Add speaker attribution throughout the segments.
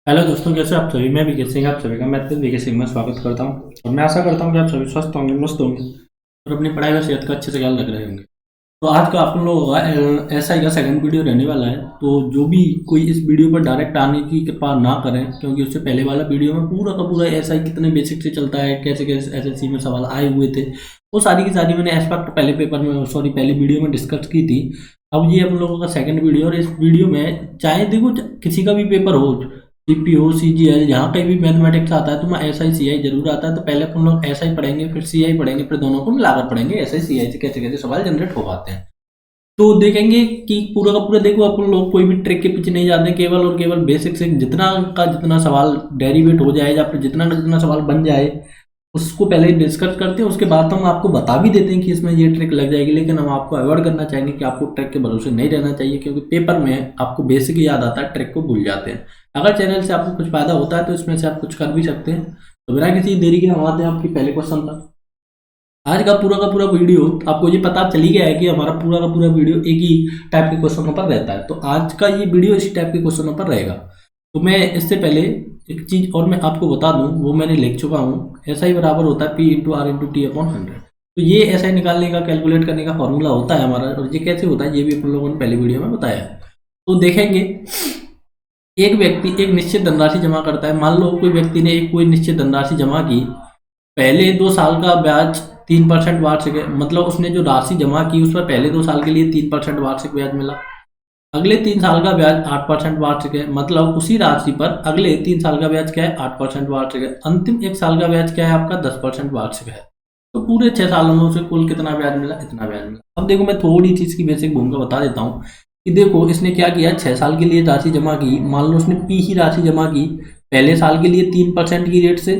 Speaker 1: Hello दोस्तों, कैसे आप सभी। मैं वीके सिंह आप सभी का मैं वीके सिंह में स्वागत करता हूं और मैं आशा करता हूं कि आप सभी स्वस्थ होंगे, मस्त होंगे और अपनी पढ़ाई व सेहत का अच्छे से ख्याल रख रहे होंगे। तो आज का आप लोगों का एसआई का सेकंड वीडियो रहने वाला है। तो जो भी कोई इस वीडियो पर डायरेक्ट आने की कृपा ना करें, क्योंकि उससे पहले वाला वीडियो में पूरा का पूरा एसआई कितने बेसिक से चलता है, कैसे कैसे एसएससी में सवाल आए हुए थे, वो सारी की सारी मैंने एस्पेक्ट पहले पेपर में पहले वीडियो में डिस्कस की थी। अब ये हम लोगों का सेकंड वीडियो, और इस वीडियो में चाहे देखो किसी का भी पेपर हो, जीपी हो, सीजीएल, जहाँ कहीं भी मैथमेटिक्स आता है तो मैं एसआई सीआई जरूर आता है। तो पहले हम लोग एसआई पढ़ेंगे, फिर सीआई पढ़ेंगे, फिर दोनों को मिलाकर पढ़ेंगे एसआई सीआई से कैसे कैसे सवाल जनरेट हो पाते हैं। तो देखेंगे कि पूरा का पूरा, देखो अपन लोग कोई भी ट्रिक के पीछे नहीं जाते, केवल और केवल बेसिक से जितना का जितना सवाल डेरिवेट हो जाए या फिर जितना का जितना सवाल बन जाए उसको पहले डिस्कस करते हैं। उसके बाद हम आपको बता भी देते हैं कि इसमें ये ट्रिक लग जाएगी, लेकिन हम आपको अवॉइड करना चाहेंगे कि आपको ट्रिक के भरोसे नहीं रहना चाहिए, क्योंकि पेपर में आपको बेसिक याद आता है, ट्रिक को भूल जाते हैं। अगर चैनल से आपको कुछ फायदा होता है तो इसमें से आप कुछ कर भी सकते हैं। तो बिना किसी देरी के हम आते हैं आपकी पहले क्वेश्चन पर। आज का पूरा वीडियो आपको ये पता चली गया है कि हमारा पूरा का पूरा वीडियो एक ही टाइप के क्वेश्चनों पर रहता है। तो आज का ये वीडियो इसी टाइप के क्वेश्चनों पर रहेगा। तो मैं इससे पहले एक चीज और मैं आपको बता दूं, वो मैंने लिख चुका हूँ। ऐसा ही बराबर होता है P into R into T upon 100। तो ये ऐसा ही निकालने का, कैलकुलेट करने का फॉर्मूला होता है हमारा, और ये कैसे होता है ये भी अपन लोगों ने पहले वीडियो में बताया है। तो देखेंगे, एक व्यक्ति एक निश्चित धनराशि जमा करता है। मान लो कोई व्यक्ति ने एक कोई निश्चित धनराशि जमा की, पहले 2 साल का ब्याज 3% वार्षिक है, मतलब उसने जो राशि जमा की उस पर पहले 2 साल के लिए 3% वार्षिक ब्याज मिला। अगले 3 साल का ब्याज 8% वार्षिक है, मतलब उसी राशि पर अगले 3 साल का ब्याज क्या है, 8% वार्षिक है। अंतिम 1 साल का ब्याज क्या है आपका, 10% वार्षिक है। तो पूरे 6 सालों में उसे कुल कितना ब्याज मिला, इतना ब्याज मिला। अब देखो मैं थोड़ी चीज की बेसिक भूमिका बता देता हूँ कि देखो इसने क्या किया, 6 साल के लिए राशि जमा की। मान लो उसने पी ही राशि जमा की, पहले साल के लिए 3% की रेट से,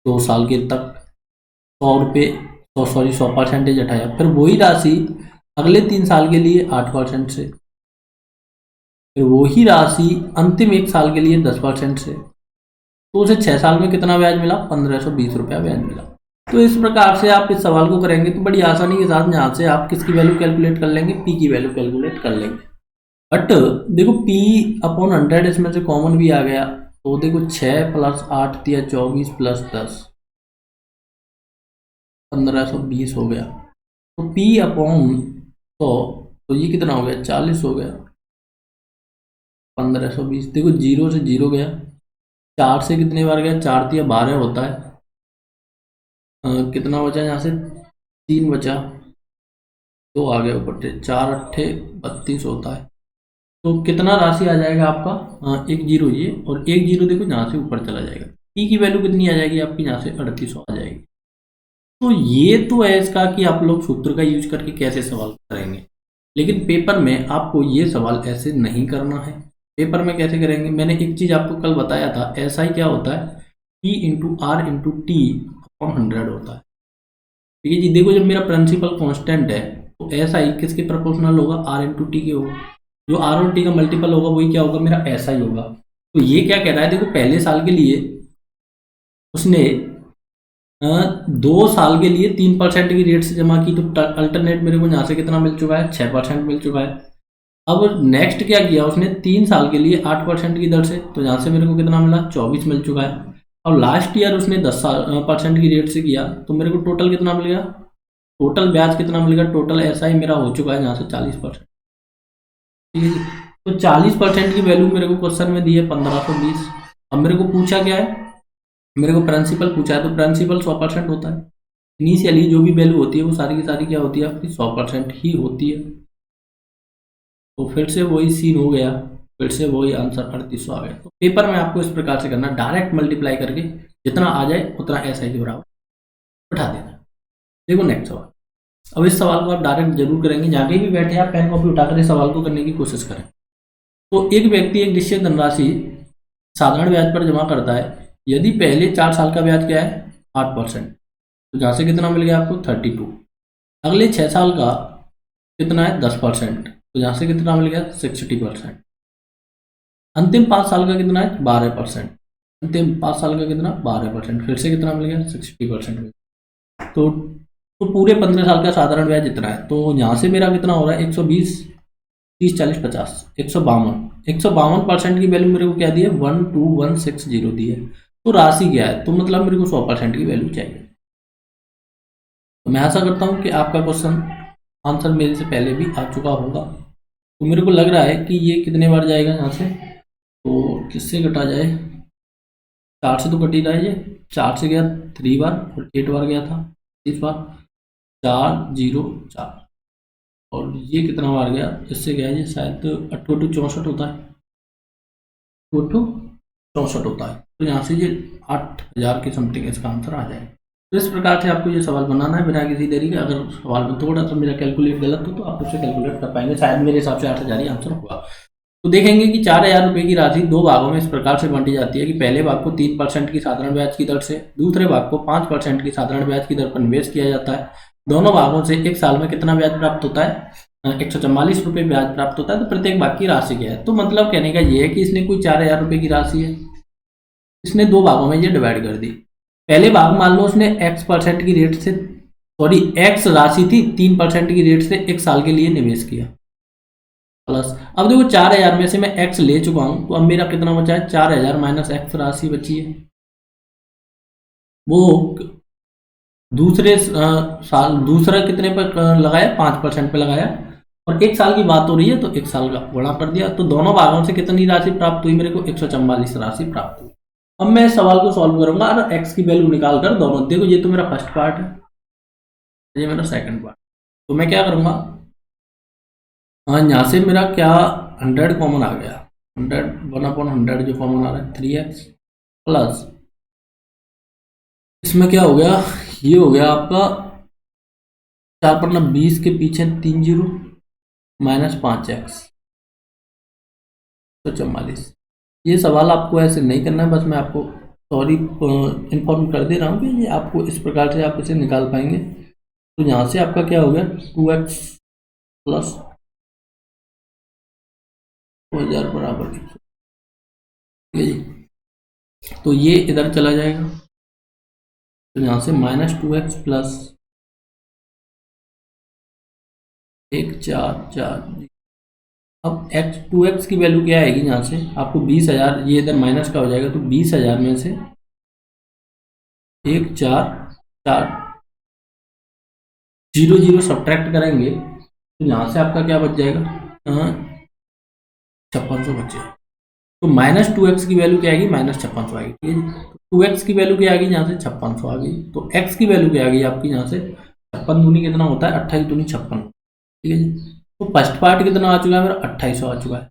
Speaker 1: 2 साल के तक 100 रुपये, तो सॉरी 100% हटाया, फिर वही राशि अगले 3 साल के लिए 8% से, फिर वही राशि अंतिम 1 साल के लिए 10% से। तो उसे 6 साल में कितना ब्याज मिला, 1520 रुपया ब्याज मिला। तो इस प्रकार से आप इस सवाल को करेंगे तो बड़ी आसानी के साथ यहाँ से आप किसकी वैल्यू कैलकुलेट कर लेंगे, पी की वैल्यू कैलकुलेट कर लेंगे। बट देखो पी अपॉन 100 इसमें से कॉमन भी आ गया, तो देखो 6 + 8 दिया 24 + 10 1520 हो गया। तो P अपॉन 100, तो ये कितना हो गया, 40 हो गया। 1520, देखो 0 से 0 गया, 4 से कितने बार गया, 4 दिया 12 होता है। कितना बचा यहाँ से, 3 बचा, 2 आ गया ऊपर से, 4 अट्ठे 32 होता है। तो कितना राशि आ जाएगा आपका, एक जीरो ये, और एक जीरो देखो यहाँ से ऊपर चला जाएगा। P की वैल्यू कितनी आ जाएगी आपकी, यहाँ से 3800 आ जाएगी। तो ये तो है इसका कि आप लोग सूत्र का यूज करके कैसे सवाल करेंगे, लेकिन पेपर में आपको ये सवाल ऐसे नहीं करना है। पेपर में कैसे करेंगे, मैंने एक चीज आपको कल बताया था, ऐसा ही क्या होता है, P into R into T upon 100 होता है। ठीक है जी। देखो जब मेरा प्रिंसिपल कांस्टेंट है तो ऐसा ही किसके प्रोपोर्शनल होगा, आर इंटू टी के होगा। जो आर और टी का मल्टीपल होगा वही क्या होगा, मेरा ऐसा ही होगा। तो ये क्या कह रहा है, देखो पहले साल के लिए उसने 2 साल के लिए 3% की रेट से जमा की, तो अल्टरनेट मेरे को यहाँ से कितना मिल चुका है, 6% मिल चुका है। अब नेक्स्ट क्या किया उसने, 3 साल के लिए 8% की दर से, तो यहाँ से मेरे को कितना मिला, 24 मिल चुका है। और लास्ट ईयर उसने 10% की रेट से किया, तो मेरे को टोटल कितना मिल गया, टोटल ब्याज कितना मिल गया, टोटल ऐसा ही मेरा हो चुका है यहाँ से 40%। ठीक है जी। तो 40% की वैल्यू मेरे को क्वेश्चन में दी है 1520। अब मेरे को पूछा क्या है, मेरे को प्रिंसिपल पूछा है, तो प्रिंसिपल 100% होता है। इनिशियली जो भी वैल्यू होती है वो सारी की सारी क्या होती है आपकी, 100% ही होती है। तो फिर से वही सीन हो गया, फिर से वही आंसर 3800 आ गया। तो पेपर में आपको इस प्रकार से करना, डायरेक्ट मल्टीप्लाई करके जितना आ जाए उतना ऐसा ही के बराबर बैठा देना। देखो नेक्स्ट सवाल। अब इस सवाल को आप डायरेक्ट जरूर करेंगे, जहाँ कहीं भी बैठे आप पेन कॉपी उठाकर इस सवाल को करने की कोशिश करें। तो एक व्यक्ति एक निश्चित धनराशि साधारण ब्याज पर जमा करता है, यदि पहले 4 साल का ब्याज क्या है, 8%, तो जहाँ से कितना मिल गया आपको, 32। अगले 6 साल का कितना है, 10%, तो यहाँ से कितना मिल गया, 60%। अंतिम 5 साल का कितना है, 12%। अंतिम 5 साल का कितना, 12%, फिर से कितना मिल गया, 60%। तो पूरे 15 साल का साधारण ब्याज इतना है, तो यहाँ से मेरा कितना हो रहा है, 120 30 40 50 152 की वैल्यू मेरे को क्या दी है 12160 दी है। तो राशि क्या है, तो मतलब मेरे को 100% की वैल्यू चाहिए। तो मैं आशा करता हूँ कि आपका क्वेश्चन आंसर मेरे से पहले भी आ चुका होगा। तो मेरे को लग रहा है कि ये कितने बार जाएगा यहाँ से, तो किससे कटा जाए, 4 से तो कट ही रहा है, ये 4 से गया 3 बार और 8 बार गया था, इस बार 404 और ये कितना बार गया, इससे गया ये शायद 8 होता है, 8 होता है। तो यहाँ से ये 8000 के समथिंग इसका आंसर आ जाएगा। तो इस प्रकार से आपको ये सवाल बनाना है बिना किसी देरी के। अगर सवाल में थोड़ा सा मेरा कैलकुलेट गलत हो तो आप उससे कैलकुलेट कर पाएंगे, शायद मेरे हिसाब से 8000 ही आंसर होगा। तो देखेंगे कि 4000 रुपये की राशि दो भागों में इस प्रकार से बांटी जाती है कि पहले भाग को 3% की साधारण ब्याज की दर से, दूसरे भाग को 5% की साधारण ब्याज की दर पर निवेश किया जाता है। दोनों भागों से एक साल में कितना ब्याज प्राप्त होता है, 144 रुपये ब्याज प्राप्त होता है। तो प्रत्येक भाग की राशि क्या है, तो मतलब कहने का ये है कि इसने कोई 4000 रुपये की राशि है, इसने दो भागों में ये डिवाइड कर दी। पहले भाग मान लो उसने x% की रेट से, सॉरी x राशि थी 3% की रेट से एक साल के लिए निवेश किया, प्लस अब देखो 4000 में से मैं x ले चुका हूं, तो अब मेरा कितना बचा है, 4000 माइनस x राशि बची है। वो दूसरे साल दूसरा कितने पर लगाया, 5% पे लगाया, और एक साल की बात हो रही है तो एक साल का गुणा कर दिया। तो दोनों भागों से कितनी राशि प्राप्त हुई, मेरे को 144 राशि प्राप्त हुई। अब मैं इस सवाल को सॉल्व करूंगा और x की वैल्यू निकाल कर दोनों, देखो ये तो मेरा फर्स्ट पार्ट है, ये मेरा सेकंड पार्ट। तो मैं क्या करूंगा, हाँ यहाँ से मेरा क्या 100 कॉमन आ गया, 100 1/100 जो कॉमन आ रहा है 3x प्लस इसमें क्या हो गया, ये हो गया आपका 4×20 के पीछे 3 जीरो माइनस 5x 144। ये सवाल आपको ऐसे नहीं करना है, बस मैं आपको सॉरी इन्फॉर्म कर दे रहा हूँ कि ये आपको इस प्रकार से आप इसे निकाल पाएंगे। तो यहाँ से आपका क्या हो गया 2x प्लस 2000 बराबर, ठीक है जी। तो ये इधर चला जाएगा, तो यहाँ से -2x प्लस 144। अब x 2x की वैल्यू क्या आएगी, यहाँ से आपको 20,000, ये इधर माइनस का हो जाएगा, तो 20,000 में से 144 0 0 सब्ट्रैक्ट करेंगे, तो यहाँ से आपका क्या बच जाएगा, 5600 बच जाएगा। तो -2x की वैल्यू क्या आएगी, -5600 आएगी, ठीक है जी। 2x की वैल्यू क्या आ गई, यहाँ से 5600 आ गई। तो x की वैल्यू क्या आ गई आपकी, यहाँ से 56 दूनी कितना होता है, 28 दूनी 56, ठीक है जी। तो फर्स्ट पार्ट कितना आ चुका है मेरा, 2800 आ चुका है।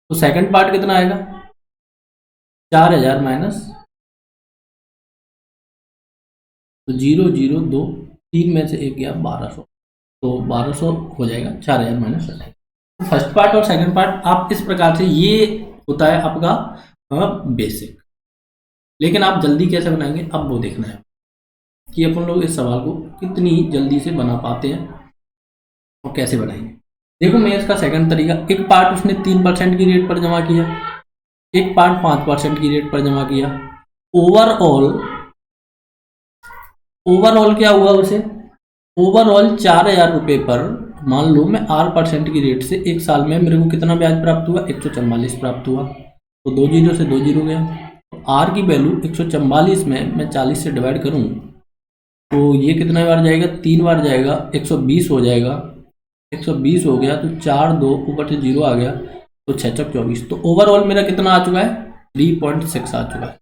Speaker 1: तो सेकंड पार्ट कितना आएगा, 4000 माइनस, तो 0 0 2 3 में से एक गया 1200, तो 1200 हो जाएगा 4000 माइनस 28। तो फर्स्ट पार्ट और सेकंड पार्ट आप इस प्रकार से, ये होता है आपका बेसिक। लेकिन आप जल्दी कैसे बनाएंगे, अब वो देखना है कि अपन लोग इस सवाल को कितनी जल्दी से बना पाते हैं और कैसे बनाएंगे। देखो मैं इसका सेकंड तरीका, एक पार्ट उसने 3% की रेट पर जमा किया, एक पार्ट 5% की रेट पर जमा किया। ओवरऑल क्या हुआ उसे, ओवरऑल 4000 रुपये पर मान लो मैं 8% की रेट से एक साल में मेरे को कितना ब्याज प्राप्त हुआ, 144 प्राप्त हुआ। तो 2 जीरो से 2 जीरो गया, तो आर की वैल्यू 144 में मैं 40 से डिवाइड करूँ तो ये कितना बार जाएगा, 3 बार जाएगा, 120 हो जाएगा, 120 हो गया, तो 4 2 ऊपर से 0 आ गया, तो 6 चौक 24। तो ओवरऑल मेरा कितना आ चुका है, 3.6 आ चुका है।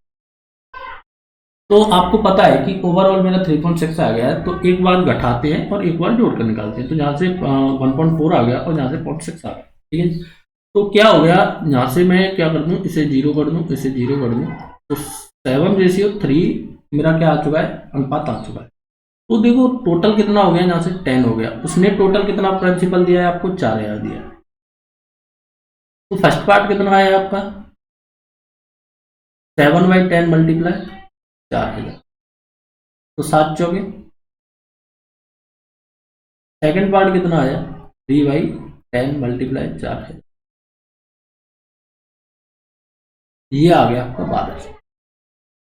Speaker 1: तो आपको पता है कि ओवरऑल मेरा 3.6 आ गया है, तो एक बार घटाते हैं और एक बार जोड़ कर निकालते हैं। तो यहाँ से 1.4 आ गया और यहाँ से 0.6 आ गया, ठीक है। तो क्या हो गया, यहाँ से मैं क्या कर दूँ, इसे 0 कर दूँ, इसे 0 कर दूँ, तो 7:3 मेरा क्या आ चुका है, अनुपात आ चुका है। तो देखो टोटल कितना हो गया, यहाँ से 10 हो गया। उसने टोटल कितना प्रिंसिपल दिया है आपको, 4000 दिया है। तो फर्स्ट पार्ट कितना आया आपका, 7/10 मल्टीप्लाई 4000, तो 7 चौके। सेकंड पार्ट कितना आया, 3/10 मल्टीप्लाई 4000, ये आ गया आपका 1200।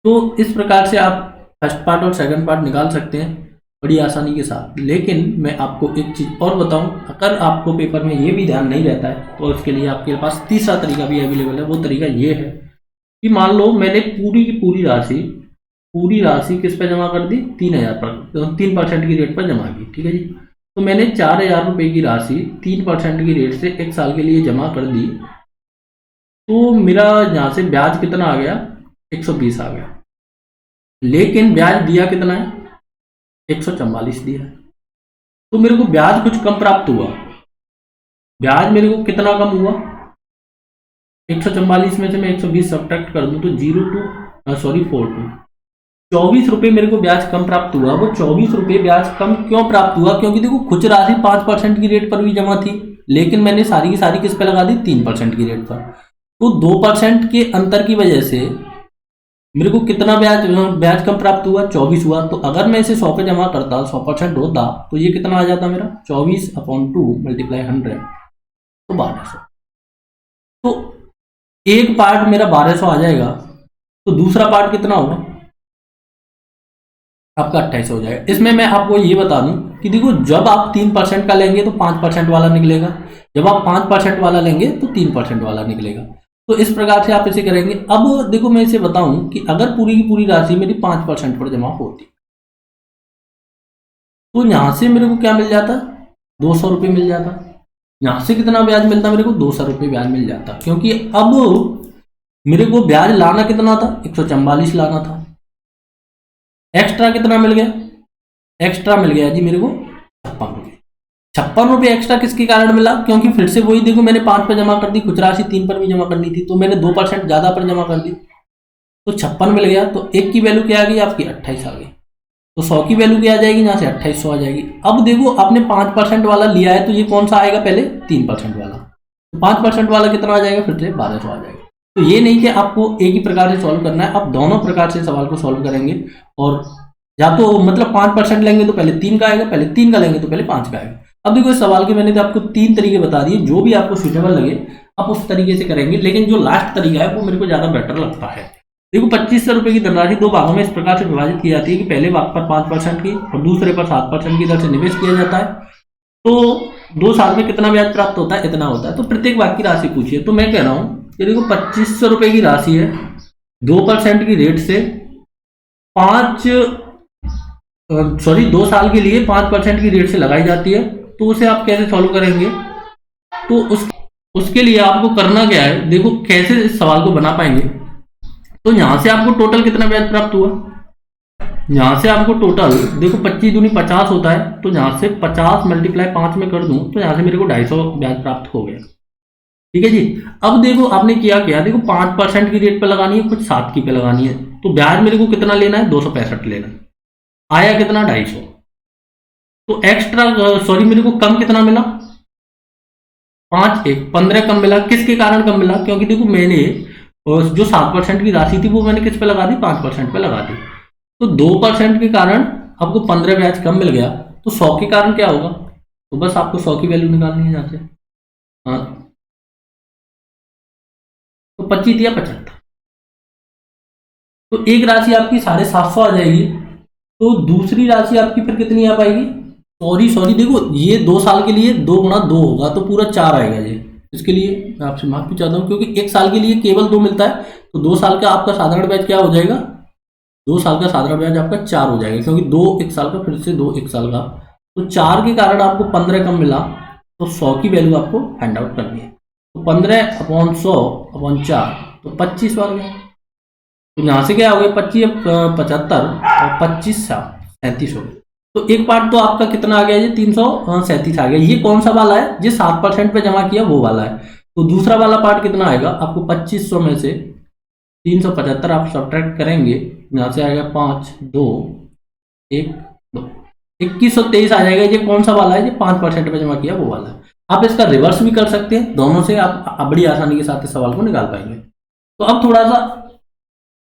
Speaker 1: तो इस प्रकार से आप फर्स्ट पार्ट और सेकंड पार्ट निकाल सकते हैं। बड़ी आसानी के साथ। लेकिन मैं आपको एक चीज़ और बताऊं, अगर आपको पेपर में ये भी ध्यान नहीं रहता है तो उसके लिए आपके पास तीसरा तरीका भी अवेलेबल है। वो तरीका ये है कि मान लो मैंने पूरी की पूरी राशि किस पे जमा कर दी, 3,000 पर, तो 3% की रेट पर जमा की, ठीक है जी। तो मैंने 4,000 रुपये की राशि 3% की रेट से 1 साल के लिए जमा कर दी, तो मेरा यहाँ से ब्याज कितना आ गया, 120 आ गया। लेकिन ब्याज दिया कितना है, 144 दिया है। तो मेरे को ब्याज कुछ कम प्राप्त हुआ। ब्याज मेरे को कितना कम हुआ, 144 में से मैं 120 सब्ट्रैक्ट कर दूं तो 42 24 रुपये मेरे को ब्याज कम प्राप्त हुआ। वो 24 रुपये ब्याज कम क्यों प्राप्त हुआ, क्योंकि देखो कुछ राशि 5% की रेट पर भी जमा थी, लेकिन मैंने सारी की सारी किस पे लगा दी, 3% की रेट पर। तो 2% के अंतर की वजह से मेरे को कितना ब्याज कम प्राप्त हुआ, 24 हुआ। तो अगर मैं इसे 100 पे जमा करता, 100% होता, तो ये कितना आ जाता मेरा, 24/2 × 100, तो 1200। तो एक पार्ट मेरा 1200 आ जाएगा, तो दूसरा पार्ट कितना होगा आपका, 2800 हो जाएगा। इसमें मैं आपको ये बता दूं कि देखो, जब आप 3% का लेंगे तो 5% वाला निकलेगा, जब आप 5% वाला लेंगे तो 3% वाला निकलेगा। तो इस प्रकार से आप इसे करेंगे। अब देखो, मैं इसे बताऊं कि अगर पूरी की पूरी राशि मेरी 5% पर जमा होती, तो यहां से मेरे को क्या मिल जाता, 200 रुपये मिल जाता। यहां से कितना ब्याज मिलता मेरे को, 200 रुपये ब्याज मिल जाता, क्योंकि अब मेरे को ब्याज लाना कितना था, 144 लाना था। एक्स्ट्रा कितना मिल गया, एक्स्ट्रा मिल गया जी मेरे को 56 रुपये। 56 रुपये एक्स्ट्रा किसके कारण मिला, क्योंकि फिर से वही देखो, मैंने 5 पर जमा कर दी, कुछ राशि 3 पर भी जमा करनी थी, तो मैंने 2% ज्यादा पर जमा कर दी, तो 56 मिल गया। तो 1 की वैल्यू क्या आ गई आपकी, 28 आ गई। तो 100 की वैल्यू क्या आ जाएगी, यहाँ से 2800 आ जाएगी। अब देखो, आपने 5% वाला लिया है, तो ये कौन सा आएगा पहले, 3% वाला। तो 5% वाला कितना आ जाएगा, फिर से 1200 आ जाएगा। तो ये नहीं कि आपको एक ही प्रकार से सॉल्व करना है, आप दोनों प्रकार से सवाल को सॉल्व करेंगे। और या तो मतलब 5% लेंगे तो पहले 3 का आएगा, पहले 3 का लेंगे तो पहले 5 का आएगा। अब देखो, इस सवाल के मैंने तो आपको 3 तरीके बता दिए, जो भी आपको सूटेबल लगे आप उस तरीके से करेंगे। लेकिन जो लास्ट तरीका है वो मेरे को ज्यादा बेटर लगता है। देखो, 2500 रुपये की धनराशि 2 भागों में इस प्रकार से विभाजित की जाती है कि पहले भाग पर 5% की और दूसरे पर 7% की दर से निवेश किया जाता है। तो 2 साल में कितना ब्याज प्राप्त होता है, इतना होता है। तो प्रत्येक भाग की राशि पूछिए। तो मैं कह रहा हूं कि देखो, 2500 रुपये की राशि है, 2% की रेट से 2 साल के लिए 5% की रेट से लगाई जाती है। तो उसे आप कैसे सॉल्व करेंगे, तो उसके लिए आपको करना क्या है, देखो कैसे इस सवाल को बना पाएंगे। तो यहां से आपको टोटल कितना ब्याज प्राप्त हुआ, यहां से आपको टोटल देखो 25 दूनी 50 होता है, तो यहां से 50 × 5 में कर दूं तो यहां से मेरे को 250 ब्याज प्राप्त हो गया, ठीक है जी। अब देखो आपने किया क्या, देखो 5% की रेट पे लगानी है, कुछ 7 की पे लगानी है। तो ब्याज मेरे को कितना लेना है, 265 लेना, आया कितना, 250। तो एक्स्ट्रा सॉरी मेरे को कम कितना मिला, 15 कम मिला। किसके कारण कम मिला, क्योंकि देखो मैंने जो 7% की राशि थी वो मैंने किस पे लगा दी, 5% पे लगा दी। तो 2% के कारण आपको 15 ब्याज कम मिल गया। तो 100 के कारण क्या होगा, तो बस आपको 100 की वैल्यू निकालनी है यहाँ से। हाँ, तो 25 दिया 75, तो एक राशि आपकी 750 आ जाएगी। तो दूसरी राशि आपकी फिर कितनी आ पाएगी, सॉरी देखो, ये 2 साल के लिए 2 × 2 होगा, तो पूरा 4 आएगा ये। इसके लिए मैं आपसे माफी चाहता हूँ, क्योंकि 1 साल के लिए केवल 2 मिलता है, तो 2 साल का आपका साधारण ब्याज क्या हो जाएगा, 2 साल का साधारण ब्याज आपका 4 हो जाएगा, क्योंकि 2 1 साल का, फिर से 2 1 साल का। तो 4 के कारण आपको 15 कम मिला, तो 100 की वैल्यू आपको फाइंड आउट करनी है। तो 15/100/4, तो 25 बार गया। तो यहाँ से क्या हो गया, 25 75 और 25 37 हो गया। तो एक पार्ट तो आपका कितना आ गया, ये 337 आ गया। ये कौन सा वाला है, ये 7% पे जमा किया वो वाला है। तो दूसरा वाला पार्ट कितना आएगा आपको, 2500 में से 375 आप सब्ट्रैक्ट करेंगे, यहाँ से आएगा 5 2 1 2 2123 आ जाएगा। ये कौन सा वाला है, ये 5% पे जमा किया वो वाला है। आप इसका रिवर्स भी कर सकते हैं, दोनों से आप बड़ी आसानी के साथ इस सवाल को निकाल पाएंगे। तो अब थोड़ा सा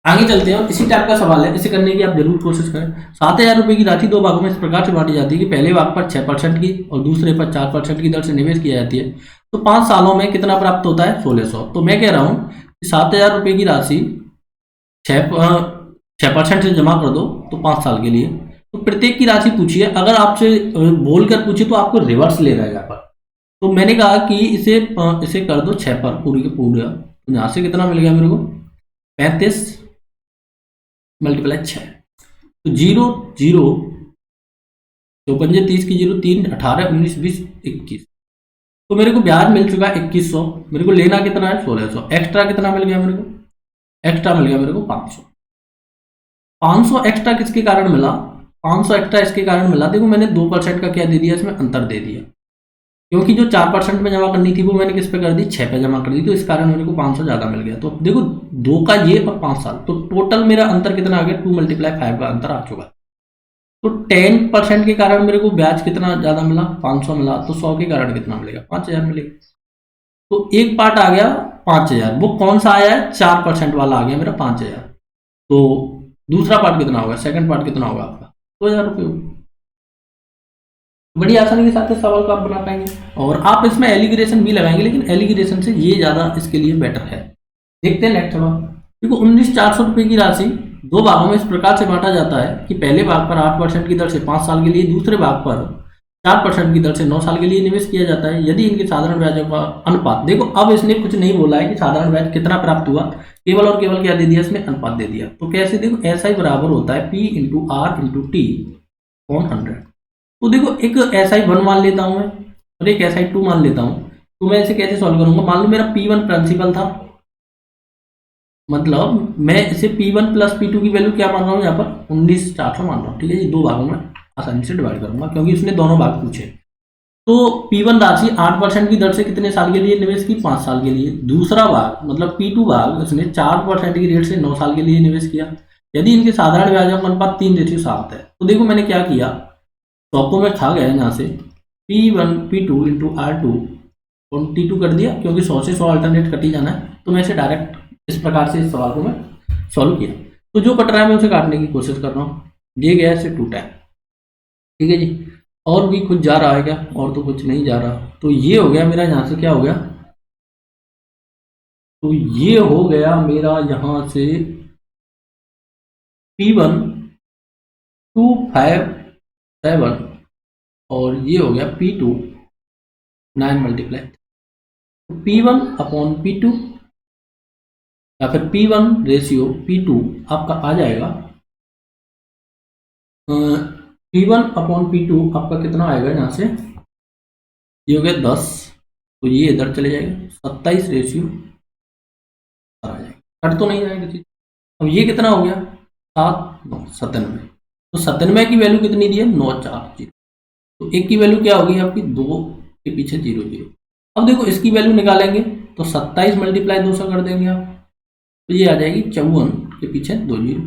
Speaker 1: आगे चलते हैं, इसी टाइप का सवाल है, इसे करने की आप जरूर कोशिश करें। 7000 रुपये की राशि 2 भागों में इस प्रकार से बांटी जाती है कि पहले भाग पर 6% की और दूसरे पर 4% की दर से निवेश किया जाती है। तो 5 सालों में कितना प्राप्त होता है, 1600। तो मैं कह रहा हूं कि 7000 रुपये की राशि 6% से जमा कर दो, तो 5 साल के लिए तो प्रत्येक की राशि पूछिए, अगर आपसे बोलकर पूछे तो आपको रिवर्स ले रहा है यहाँ पर। तो मैंने कहा कि इसे कर दो 6 पर पूरी के पूरा। तो यहाँ से कितना मिल गया मेरे को 35 मल्टीप्लाई 6, तो 0 0 तो 5 30 की 0 3 18 19 20 21, तो मेरे को ब्याज मिल चुका है 2100। मेरे को लेना कितना है 1600। एक्स्ट्रा कितना मिल गया मेरे को, एक्स्ट्रा मिल गया मेरे को 500। 500 एक्स्ट्रा किसके कारण मिला, 500 एक्स्ट्रा इसके कारण मिला, देखो मैंने 2% का क्या दे दिया इसमें, अंतर दे दिया, क्योंकि जो 4% में जमा करनी थी वो मैंने किस पे कर दी, 6 पे जमा कर दी, तो इस कारण मेरे को 500 ज्यादा मिल गया। तो देखो 2 का ये और 5 साल, तो टोटल मेरा अंतर कितना आ गया 2 × 5 का अंतर आ चुका। तो 10% के कारण मेरे को ब्याज कितना ज्यादा मिला, 500 मिला, तो 100 के कारण कितना मिलेगा, 5000 मिलेगा। तो एक पार्ट आ गया 5000, वो कौन सा आया है 4% वाला आ गया मेरा 5000। तो दूसरा पार्ट कितना होगा, सेकंड पार्ट कितना होगा आपका 2000 रुपये। बड़ी आसानी के साथ इस सवाल को आप बना पाएंगे, और आप इसमें एलिगेशन भी लगाएंगे, लेकिन एलिगेशन से ये ज्यादा इसके लिए बेटर है। देखते हैं नेक्स्ट सवाल। देखो 19,400 रुपये की राशि 2 भागों में इस प्रकार से बांटा जाता है कि पहले भाग पर 8% की दर से 5 साल के लिए, दूसरे भाग पर 4% की दर से 9 साल के लिए निवेश किया जाता है यदि इनके साधारण ब्याजों का अनुपात, देखो अब इसने कुछ नहीं बोला है कि साधारण ब्याज कितना प्राप्त हुआ, केवल और केवल क्या दे दिया इसमें, अनुपात दे दिया। तो कैसे, देखो ऐसा ही बराबर होता है P × R × T ऑन 100। तो देखो एक SI1 मान लेता हूं मैं और एक SI2 मान लेता हूं। तो मैं इसे कैसे सॉल्व करूंगा, मान लो मेरा P1 प्रिंसिपल था, मतलब मैं इसे P1 + P2 की वैल्यू क्या मान रहा हूँ यहाँ पर 19,400 मान रहा हूँ, ठीक है जी। 2 भागों में आसानी से डिवाइड करूंगा क्योंकि उसने दोनों भाग पूछे। तो P1 राशि 8% की दर से कितने साल के लिए निवेश की, 5 साल के लिए। दूसरा भाग मतलब P2 भाग उसने 4% की रेट से 9 साल के लिए निवेश किया यदि इनके साधारण ब्याजों का अनुपात 3:7 है। तो देखो मैंने क्या किया, 100 को मैं खा गया यहाँ से, P1 P2 × R2 और T2 कर दिया, क्योंकि 100 से 100 अल्टरनेट कट ही जाना है। तो मैं इसे डायरेक्ट इस प्रकार से इस सवाल को मैं सॉल्व किया। तो जो कट रहा है मैं उसे काटने की कोशिश कर रहा हूँ, ये गया इसे 2 टाइम, ठीक है जी। और भी कुछ जा रहा है क्या, और तो कुछ नहीं जा रहा। तो ये हो गया मेरा, यहाँ से क्या हो गया, तो ये हो गया मेरा यहाँ से P1 257 और ये हो गया P2 9 × P1/P2 या फिर P1/P2 आपका आ जाएगा P1/P2 आपका कितना आएगा, यहाँ से ये हो गया 10, तो ये इधर चले जाएगा 27 आ जाएगा, कट तो नहीं जाएगा चीज। अब ये कितना हो गया 7 9 97, तो 97 की वैल्यू कितनी दी है 940, तो एक की वैल्यू क्या होगी आपकी 2 के पीछे 0 0। अब देखो इसकी वैल्यू निकालेंगे तो 27 × 200 कर देंगे आप, तो ये आ जाएगी 54 के पीछे 2 0,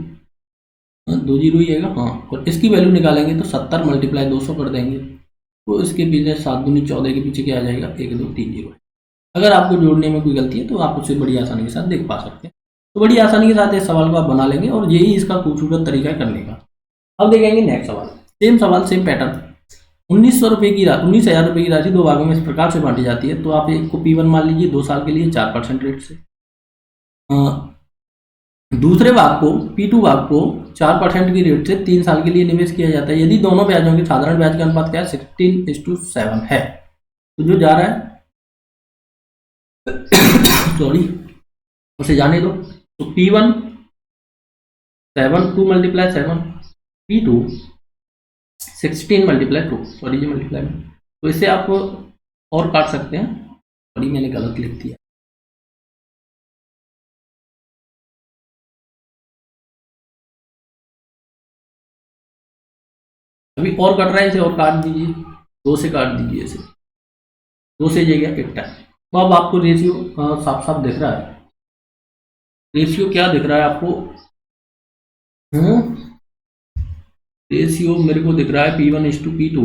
Speaker 1: 2 0 ही आएगा हाँ। और इसकी वैल्यू निकालेंगे तो 70 × 200 कर देंगे, तो इसके पीछे 7 दूनी 14 के पीछे क्या आ जाएगा 1 2 3 0। अगर आपको जोड़ने में कोई गलती है तो आप उसे बड़ी आसानी के साथ देख पा सकते हैं। तो बड़ी आसानी के साथ इस सवाल को आप बना लेंगे और यही इसका खूबसूरत तरीका है करने का। अब देखेंगे नेक्स्ट सवाल, सेम सवाल सेम पैटर्न। 1900 रुपये की 19,000 रुपये की राशि 2 भागों में इस प्रकार से बांटी जाती है। तो आप एक को P1 मान लीजिए 2 साल के लिए 4% रेट से, दूसरे भाग को P2 भाग को 4% की रेट से 3 साल के लिए निवेश किया जाता है यदि दोनों ब्याजों के साधारण ब्याज का अनुपात क्या है 16:7 है। तो जो जा रहा है सॉरी उसे जाने दो। तो P1 7 2 × 7, P2 16 × 2, सॉरी ये मल्टीप्लाई में, तो इसे आप और काट सकते हैं, सॉरी मैंने गलत लिख दिया। अभी और कट रहा है, इसे और काट दीजिए, 2 से काट दीजिए इसे, 2 से ये गया 1 टाइम। तो अब आपको रेशियो साफ साफ दिख रहा है। रेशियो क्या दिख रहा है आपको, रेशियो मेरे को दिख रहा है P1:P2,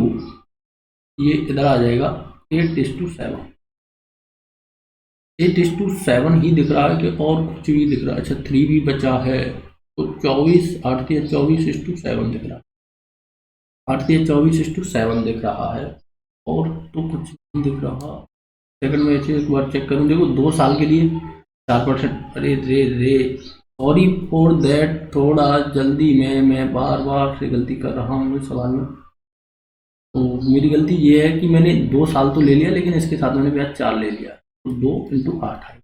Speaker 1: ये इधर आ जाएगा 8:7, 8:7 ही दिख रहा है कि और कुछ भी दिख रहा है। अच्छा 3 भी बचा है, तो 24 8 24:7 दिख रहा है, 8 24:7 दिख रहा है, और तो कुछ नहीं दिख रहा। सेकंड में ऐसे एक बार चेक करूं, देखो 2 साल के लिए 4%, अरे रे रे सॉरी फॉर दैट, थोड़ा जल्दी में मैं बार बार से गलती कर रहा हूँ इस सवाल में। तो मेरी गलती ये है कि मैंने 2 साल तो ले लिया, लेकिन इसके साथ मैंने ब्याज 4 ले लिया। तो 2 × 8 है,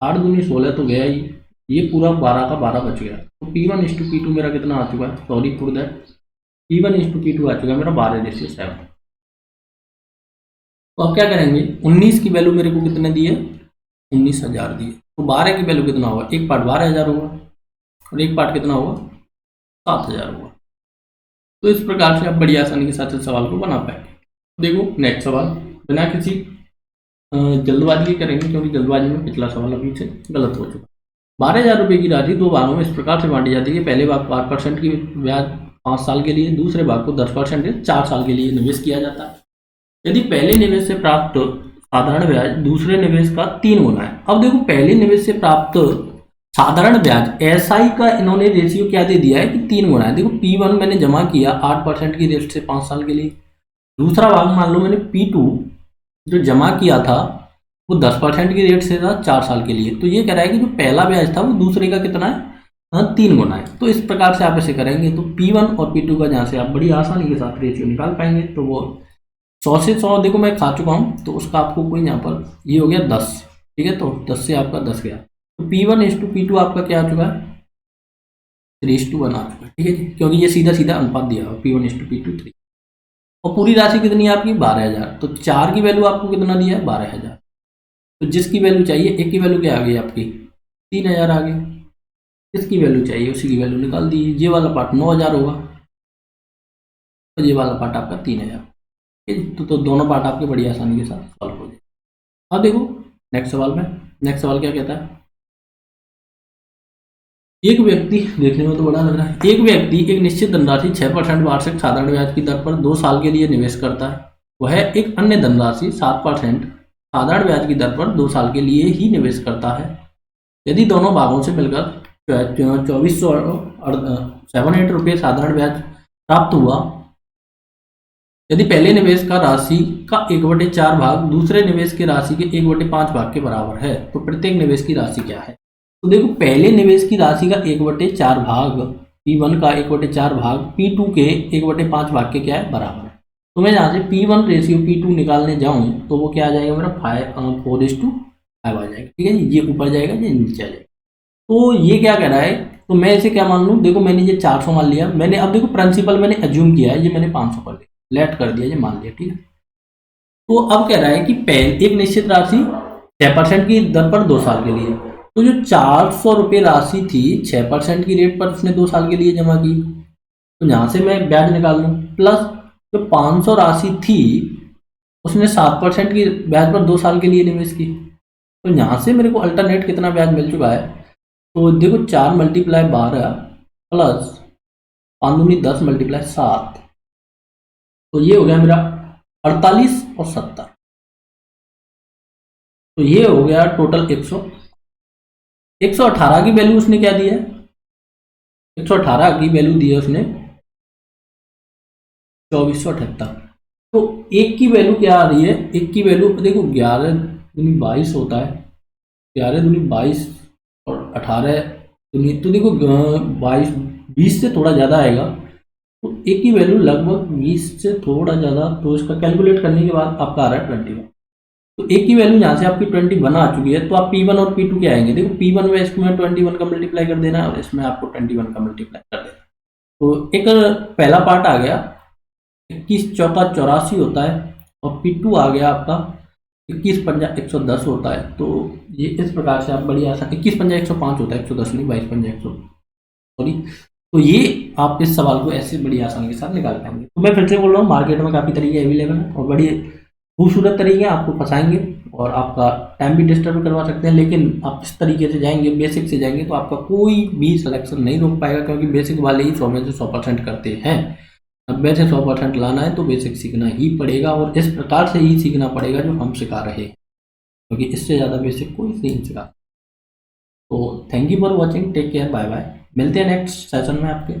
Speaker 1: 8 दूनी 16 तो गया ही, ये पूरा 12 का 12 बच गया। तो P1:P2 मेरा कितना आ चुका है, सॉरी फॉर दैट, P1:P2 आ चुका है मेरा 12:7। तो अब क्या करेंगे, 19 की वैल्यू मेरे को कितने दी है, 19,000 दी है। तो 12 की वैल्यू कितना होगा, एक पार्ट 12,000 होगा और एक पार्ट कितना होगा, 7,000 होगा। तो इस प्रकार से आप बड़ी आसानी के साथ इस सवाल को बना पाएंगे। देखो नेक्स्ट सवाल बिना किसी जल्दबाजी के करेंगे, क्योंकि जल्दबाजी में पिछला सवाल अभी से गलत हो चुका। 12,000 रुपये की राशि 2 भागों में इस प्रकार से बांटी जाती है, पहले भाग 5% की ब्याज 5 साल के लिए, दूसरे भाग को 10% 4 साल के लिए निवेश किया जाता है। यदि पहले निवेश से प्राप्त साधारण ब्याज दूसरे निवेश का 3 गुना है। अब देखो पहले निवेश से प्राप्त साधारण ब्याज एसआई का इन्होंने रेशियो क्या दे दिया है कि 3 गुना है। देखो P1 मैंने जमा किया 8% की रेट से 5 साल के लिए, दूसरा भाग मान लो मैंने P2 जो जमा किया था वो 10% की रेट से था 4 साल के लिए। तो ये कह रहा है कि जो पहला ब्याज था वो दूसरे का कितना है, 3 गुना है। तो इस प्रकार से आप ऐसे करेंगे तो P1 और P2 का जहाँ से आप बड़ी आसानी के साथ रेशियो निकाल पाएंगे। तो वो 100 से 100 देखो मैं खा चुका हूँ, तो उसका आपको कोई यहाँ पर ये हो गया 10, ठीक है। तो 10 से आपका 10 गया, तो P1:P2 आपका क्या आ चुका है, 3:1 आ चुका है, ठीक है जी, क्योंकि ये सीधा सीधा अनुपात दिया हुआ P1:P2 3। और पूरी राशि कितनी है आपकी 12,000, तो 4 की वैल्यू आपको कितना दिया है 12,000। तो जिसकी वैल्यू चाहिए, एक की वैल्यू क्या आ गई आपकी 3,000 आ गई, जिसकी वैल्यू चाहिए उसी की वैल्यू निकाल दी। ये वाला पार्ट 9,000 होगा और ये वाला पार्ट आपका 3,000, ठीक है। तो दोनों पार्ट आपके बड़ी आसानी के साथ सॉल्व हो जाए। अब देखो नेक्स्ट सवाल में, नेक्स्ट सवाल क्या कहता है, एक व्यक्ति, देखने में तो बड़ा लग रहा है, एक व्यक्ति एक निश्चित धनराशि 6% वार्षिक साधारण ब्याज की दर पर 2 साल के लिए निवेश करता है। वह एक अन्य धनराशि 7% साधारण ब्याज की दर पर 2 साल के लिए ही निवेश करता है। यदि दोनों भागों से मिलकर 2478 रुपये साधारण ब्याज प्राप्त हुआ, यदि पहले निवेश का राशि का 1/4 भाग दूसरे निवेश की राशि के 1/5 भाग के बराबर है, तो प्रत्येक निवेश की राशि क्या है। तो देखो पहले निवेश की राशि का 1/4 भाग P1 का 1/4 भाग P2 के 1/5 भाग के क्या है बराबर है। तो मैं यहाँ से P1:P2 निकालने जाऊँ तो वो क्या आ जाएगा मेरा 4:5 आ जाएगा, ठीक है जी। ये ऊपर जाएगा, ये नीचे आ जाएगा। तो ये क्या कह रहा है, तो मैं इसे क्या मान लूँ, देखो मैंने ये 400 मान लिया, मैंने अब देखो प्रिंसिपल मैंने एज्यूम किया है, ये मैंने 500 कर लिया, लेट कर दिया, ये मान लिया, ठीक है। तो अब कह रहा है कि पहले एक निश्चित राशि 6% की दर पर 2 साल के लिए, तो जो 400 रुपये राशि थी 6% की रेट पर उसने 2 साल के लिए जमा की, तो यहाँ से मैं ब्याज निकाल लूँ, प्लस जो 500 राशि थी उसने 7% की ब्याज पर 2 साल के लिए निवेश की। तो यहाँ से मेरे को अल्टरनेट कितना ब्याज मिल चुका है, तो देखो 4 × 12 प्लस 5 दूनी 10 × 7, तो ये हो गया मेरा 48 और 70, तो ये हो गया टोटल 118 की वैल्यू उसने क्या दी है, 118 की वैल्यू दी है उसने 2478। तो एक की वैल्यू क्या आ रही है, एक की वैल्यू देखो 11 दूनी 22 होता है, 11 दूनी 22 और 18 दूनी, तो देखो 20 से थोड़ा ज़्यादा आएगा, तो एक की वैल्यू लगभग 20 से थोड़ा ज़्यादा, तो इसका कैलकुलेट करने के बाद आपका आ रहा है 21। तो एक की वैल्यू यहाँ से आपकी 21 आ चुकी है, तो आप P1 और P2 क्या आएंगे, देखो P1 में इसमें 21 का मल्टीप्लाई कर देना है और इसमें आपको 21 का मल्टीप्लाई कर देना है। तो एक पहला पार्ट आ गया 21 × 4 = 84 होता है, और P2 आ गया आपका 21 × 5 = 110 होता है। तो ये इस प्रकार से आप बड़ी आसान, 21 × 5 = 105 होता है, 110 नहीं, 22 × 5 100, सॉरी। तो ये आप इस सवाल को ऐसे बड़ी आसानी के साथ निकाल पाएंगे। तो मैं फिर से बोल रहा हूँ, मार्केट में काफ़ी तरीके अवेलेबल हैं और बड़ी खूबसूरत तरीके आपको फंसाएंगे और आपका टाइम भी डिस्टर्ब करवा सकते हैं, लेकिन आप इस तरीके से जाएंगे, बेसिक से जाएंगे, तो आपका कोई भी सिलेक्शन नहीं रोक पाएगा, क्योंकि बेसिक वाले ही 100 में से 100% करते हैं। अब वैसे 100% लाना है तो बेसिक सीखना ही पड़ेगा, और इस प्रकार से ही सीखना पड़ेगा जो हम सिखा रहे हैं, क्योंकि इससे ज़्यादा बेसिक कोई नहीं सिखा। तो thank you for watching, take care, bye bye, मिलते हैं नेक्स्ट सेशन में आपके।